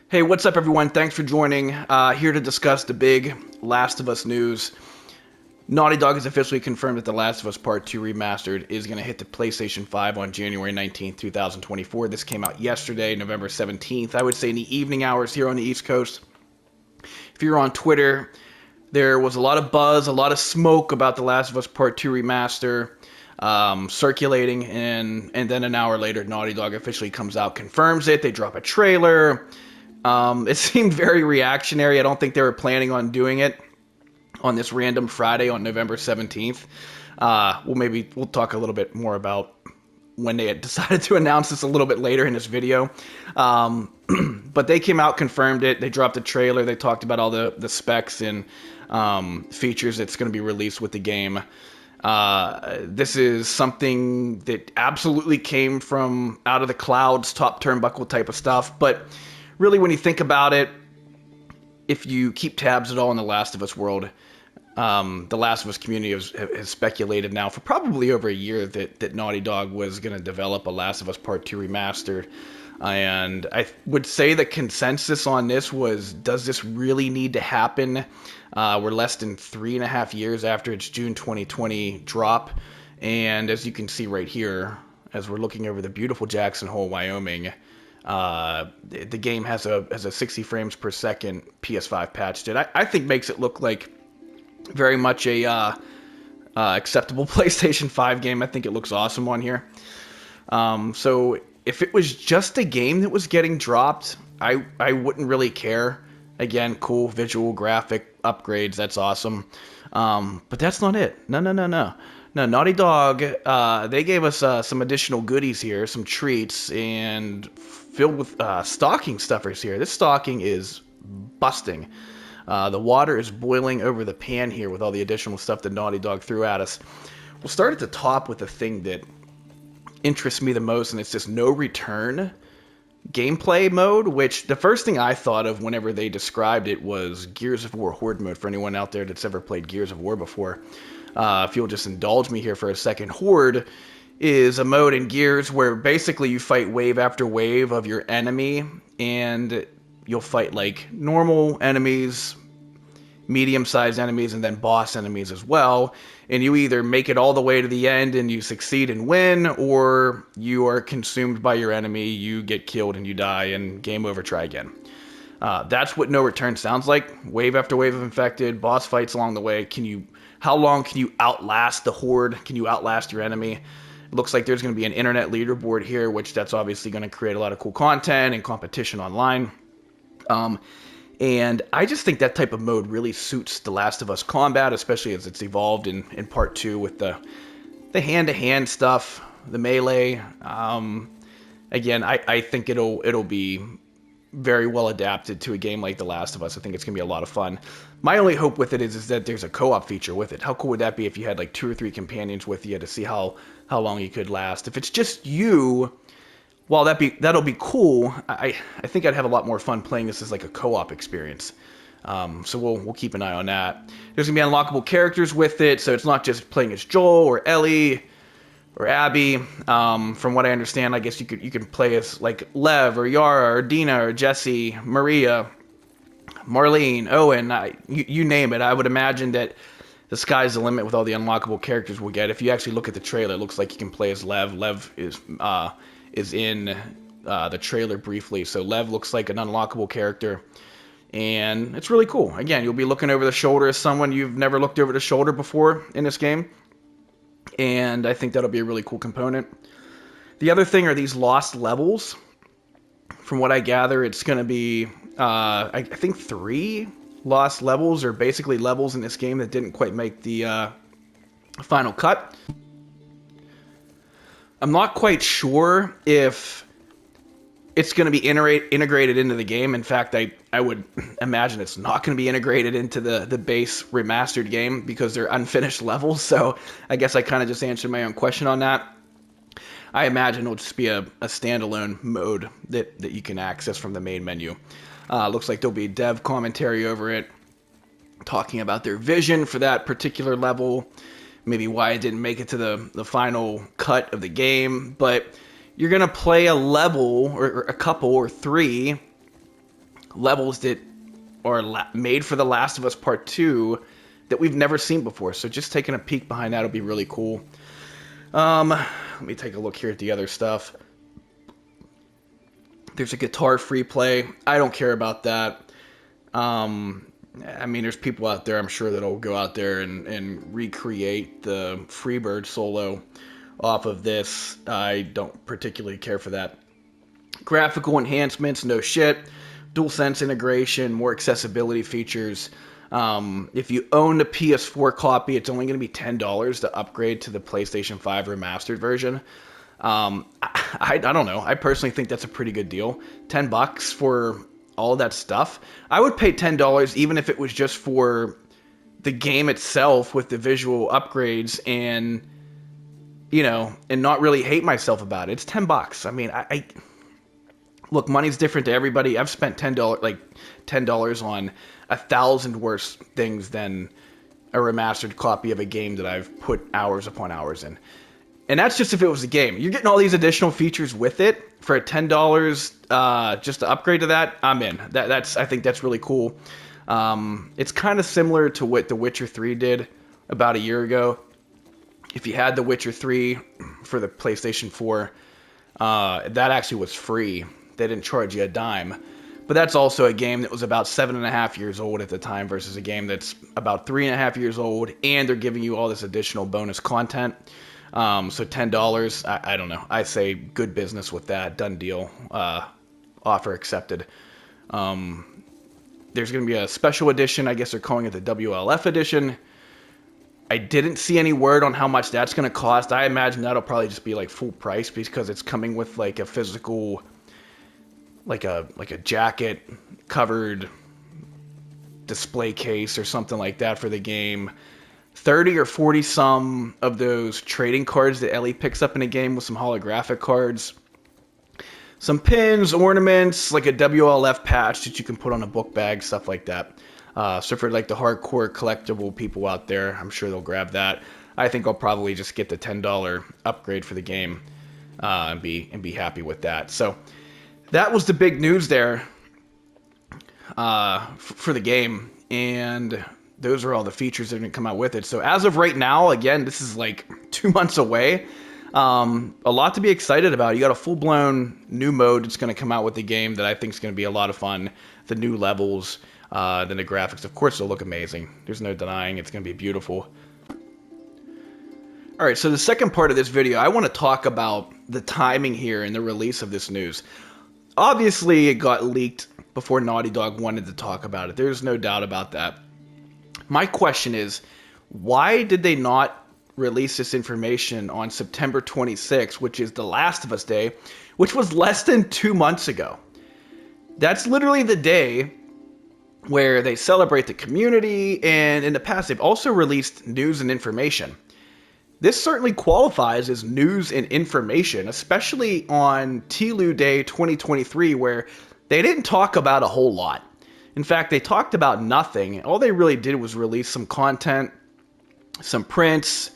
Hey, what's up, everyone? Thanks for joining. Here to discuss the big Last of Us news. Naughty Dog has officially confirmed that The Last of Us Part 2 Remastered is going to hit the PlayStation 5 on January 19th, 2024. This came out yesterday, November 17th. I would say in the evening hours here on the East Coast. If you're on Twitter, there was a lot of buzz, a lot of smoke about The Last of Us Part 2 Remaster circulating, and then an hour later, Naughty Dog officially comes out, confirms it. They drop a trailer. It seemed very reactionary. I don't think they were planning on doing it on this random Friday on November 17th. We'll talk a little bit more about when they had decided to announce this a little bit later in this video. But they came out, confirmed it. They dropped a trailer. They talked about all the specs and features that's going to be released with the game. This is something that absolutely came from out of the clouds, top turnbuckle type of stuff. But really, when you think about it, if you keep tabs at all in the Last of Us world, the Last of Us community has speculated now for probably over a year that Naughty Dog was going to develop a Last of Us Part 2 remastered. And I would say the consensus on this was, does this really need to happen? We're less than 3.5 years after its June 2020 drop. And as you can see right here, as we're looking over the beautiful Jackson Hole, Wyoming, the game has a 60 frames per second PS5 patch that I think makes it look like very much a acceptable PlayStation 5 game. I think it looks awesome on here. So if it was just a game that was getting dropped, I wouldn't really care. Again, cool visual graphic upgrades, that's awesome. But that's not it. No. No, Naughty Dog, they gave us some additional goodies here, some treats, and filled with stocking stuffers here. This stocking is busting. The water is boiling over the pan here with all the additional stuff that Naughty Dog threw at us. We'll start at the top with the thing that interests me the most, and it's this no return gameplay mode, which the first thing I thought of whenever they described it was Gears of War Horde mode, for anyone out there that's ever played Gears of War before. If you'll just indulge me here for a second, Horde is a mode in Gears where basically you fight wave after wave of your enemy, and you'll fight like normal enemies, medium-sized enemies, and then boss enemies as well. And you either make it all the way to the end and you succeed and win, or you are consumed by your enemy, you get killed and you die, and game over, try again. That's what no return sounds like. Wave after wave of infected, boss fights along the way. How long can you outlast the Horde? Can you outlast your enemy? It looks like there's going to be an internet leaderboard here, which that's obviously going to create a lot of cool content and competition online. And I just think that type of mode really suits The Last of Us combat, especially as it's evolved in Part 2 with the hand-to-hand stuff, the melee. Again, I think it'll be very well adapted to a game like The Last of Us. I think it's going to be a lot of fun. My only hope with it is that there's a co-op feature with it. How cool would that be if you had like 2 or 3 companions with you to see how long you could last? If it's just you, while that'll be cool, I think I'd have a lot more fun playing this as like a co-op experience. So we'll keep an eye on that. There's gonna be unlockable characters with it, so it's not just playing as Joel or Ellie or Abby. From what I understand, I guess you can play as like Lev or Yara or Dina or Jesse, Maria, Marlene, Owen, you name it. I would imagine that the sky's the limit with all the unlockable characters we'll get. If you actually look at the trailer, it looks like you can play as Lev. Lev is in the trailer briefly. So Lev looks like an unlockable character, and it's really cool. Again, you'll be looking over the shoulder as someone you've never looked over the shoulder before in this game, and I think that'll be a really cool component. The other thing are these lost levels. From what I gather, it's going to be, I think 3 lost levels, or basically levels in this game that didn't quite make the final cut. I'm not quite sure if it's going to be integrated into the game. In fact, I would imagine it's not going to be integrated into the base remastered game because they're unfinished levels. So I guess I kind of just answered my own question on that. I imagine it'll just be a standalone mode that you can access from the main menu. Looks like there'll be dev commentary over it, talking about their vision for that particular level, maybe why it didn't make it to the final cut of the game. But you're going to play a level, or a couple, or 3, levels that are made for The Last of Us Part 2 that we've never seen before. So just taking a peek behind that will be really cool. Let me take a look here at the other stuff. There's a guitar free play. I don't care about that. I mean, there's people out there, I'm sure, that'll go out there and recreate the Freebird solo off of this. I don't particularly care for that. Graphical enhancements, no shit. DualSense integration, more accessibility features. If you own the PS4 copy, it's only going to be $10 to upgrade to the PlayStation 5 Remastered version. I don't know. I personally think that's a pretty good deal. $10 for all that stuff. I would pay $10 even if it was just for the game itself with the visual upgrades and, you know, and not really hate myself about it. It's $10. I mean, I look, money's different to everybody. I've spent $10 on 1,000 worse things than a remastered copy of a game that I've put hours upon hours in. And that's just if it was a game. You're getting all these additional features with it for $10 just to upgrade to that. I'm in. I think that's really cool. It's kind of similar to what The Witcher 3 did about a year ago. If you had The Witcher 3 for the PlayStation 4, that actually was free. They didn't charge you a dime. But that's also a game that was about 7.5 years old at the time versus a game that's about 3.5 years old, and they're giving you all this additional bonus content. So $10, I don't know. I say good business with that. Done deal. Offer accepted. There's going to be a special edition. I guess they're calling it the WLF edition. I didn't see any word on how much that's going to cost. I imagine that'll probably just be like full price because it's coming with like a physical, like a jacket covered display case or something like that for the game. 30 or 40 some of those trading cards that Ellie picks up in a game with some holographic cards. Some pins, ornaments, like a WLF patch that you can put on a book bag, stuff like that. So for like the hardcore collectible people out there, I'm sure they'll grab that. I think I'll probably just get the $10 upgrade for the game and be happy with that. So that was the big news there for the game, and those are all the features that are going to come out with it. So as of right now, again, this is like 2 months away. A lot to be excited about. You got a full-blown new mode that's going to come out with the game that I think is going to be a lot of fun. The new levels, then the graphics, of course, they'll look amazing. There's no denying it's going to be beautiful. All right, so the second part of this video, I want to talk about the timing here and the release of this news. Obviously, it got leaked before Naughty Dog wanted to talk about it. There's no doubt about that. My question is, why did they not release this information on September 26th, which is The Last of Us Day, which was less than 2 months ago? That's literally the day where they celebrate the community, and in the past, they've also released news and information. This certainly qualifies as news and information, especially on TLOU Day 2023, where they didn't talk about a whole lot. In fact, they talked about nothing. All they really did was release some content, some prints,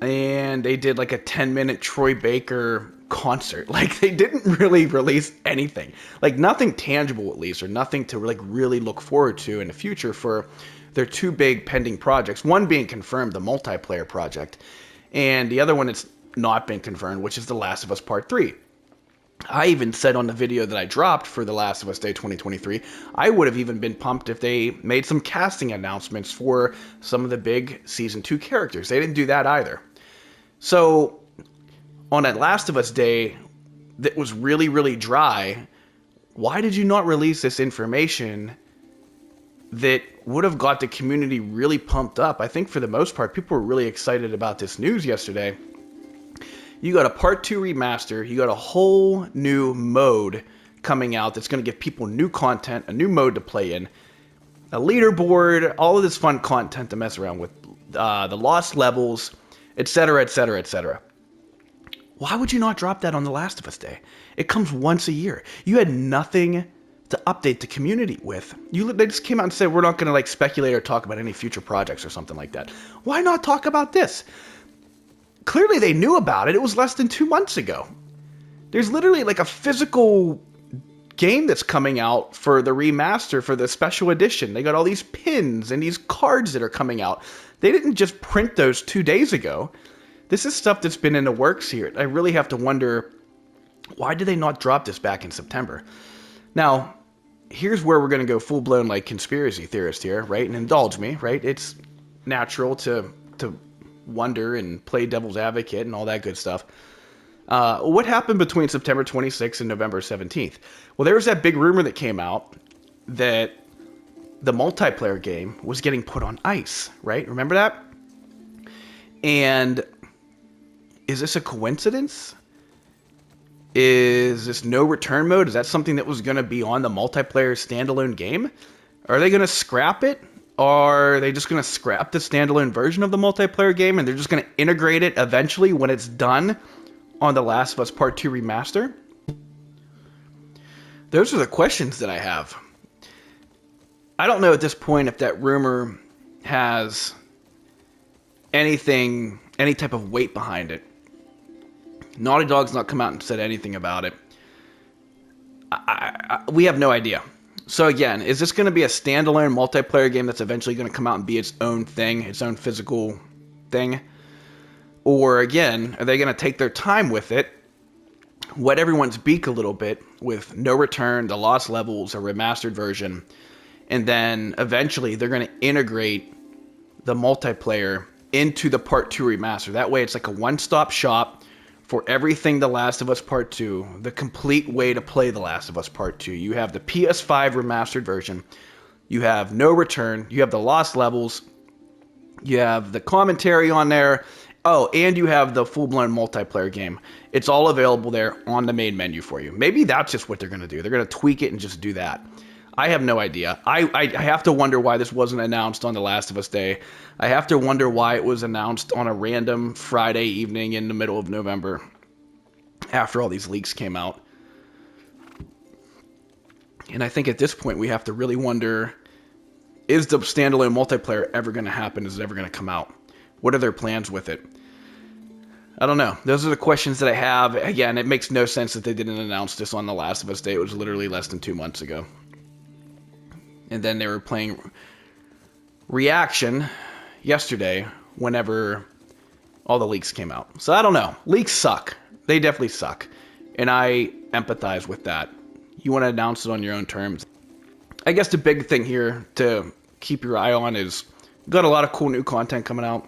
and they did like a 10-minute Troy Baker concert. Like, they didn't really release anything. Like, nothing tangible, at least, or nothing to like really look forward to in the future for their two big pending projects. One being confirmed, the multiplayer project, and the other one that's not been confirmed, which is The Last of Us Part 3. I even said on the video that I dropped for The Last of Us Day 2023, I would have even been pumped if they made some casting announcements for some of the big Season 2 characters. They didn't do that either. So, on that Last of Us Day that was really, really dry, why did you not release this information that would have got the community really pumped up? I think for the most part, people were really excited about this news yesterday. You got a Part 2 remaster, you got a whole new mode coming out that's going to give people new content, a new mode to play in, a leaderboard, all of this fun content to mess around with, the lost levels, etc., etc., etc. Why would you not drop that on The Last of Us Day? It comes once a year. You had nothing to update the community with. They just came out and said, we're not going to like speculate or talk about any future projects or something like that. Why not talk about this? Clearly they knew about it. It was less than 2 months ago. There's literally like a physical game that's coming out for the remaster, for the special edition. They got all these pins and these cards that are coming out. They didn't just print those 2 days ago. This is stuff that's been in the works here. I really have to wonder, why did they not drop this back in September? Now, here's where we're going to go full-blown like conspiracy theorist here, right? And indulge me, right? It's natural to wonder and play devil's advocate and all that good stuff. What happened between September 26th and November 17th? Well, there was that big rumor that came out that the multiplayer game was getting put on ice, right? Remember that? And is this a coincidence? Is this no return mode? Is that something that was going to be on the multiplayer standalone game? Are they going to scrap it? Are they just going to scrap the standalone version of the multiplayer game and they're just going to integrate it eventually when it's done on The Last of Us Part 2 Remaster? Those are the questions that I have. I don't know at this point if that rumor has any type of weight behind it. Naughty Dog's not come out and said anything about it. We have no idea. So again, is this going to be a standalone multiplayer game that's eventually going to come out and be its own thing, its own physical thing? Or again, are they going to take their time with it, wet everyone's beak a little bit with No Return, the Lost Levels, a remastered version, and then eventually they're going to integrate the multiplayer into the Part 2 remaster. That way it's like a one-stop shop for everything The Last of Us Part 2, the complete way to play The Last of Us Part 2. You have the PS5 remastered version, you have No Return, you have the Lost Levels, you have the commentary on there, oh, and you have the full-blown multiplayer game. It's all available there on the main menu for you. Maybe that's just what they're going to do. They're going to tweak it and just do that. I have no idea. I have to wonder why this wasn't announced on The Last of Us Day. I have to wonder why it was announced on a random Friday evening in the middle of November after all these leaks came out. And I think at this point we have to really wonder, is the standalone multiplayer ever going to happen? Is it ever going to come out? What are their plans with it? I don't know. Those are the questions that I have. Again, it makes no sense that they didn't announce this on The Last of Us Day. It was literally less than 2 months ago. And then they were playing Reaction yesterday whenever all the leaks came out. So I don't know. Leaks suck. They definitely suck. And I empathize with that. You want to announce it on your own terms. I guess the big thing here to keep your eye on is we've got a lot of cool new content coming out.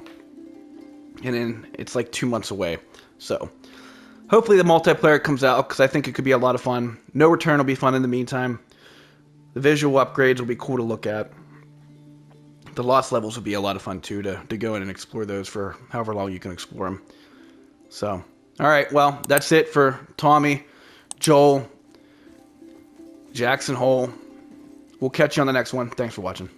And then it's like 2 months away. So hopefully the multiplayer comes out because I think it could be a lot of fun. No Return will be fun in the meantime. The visual upgrades will be cool to look at. The Lost Levels will be a lot of fun too to go in and explore those for however long you can explore them. So, alright, well, that's it for Tommy, Joel, Jackson Hole. We'll catch you on the next one. Thanks for watching.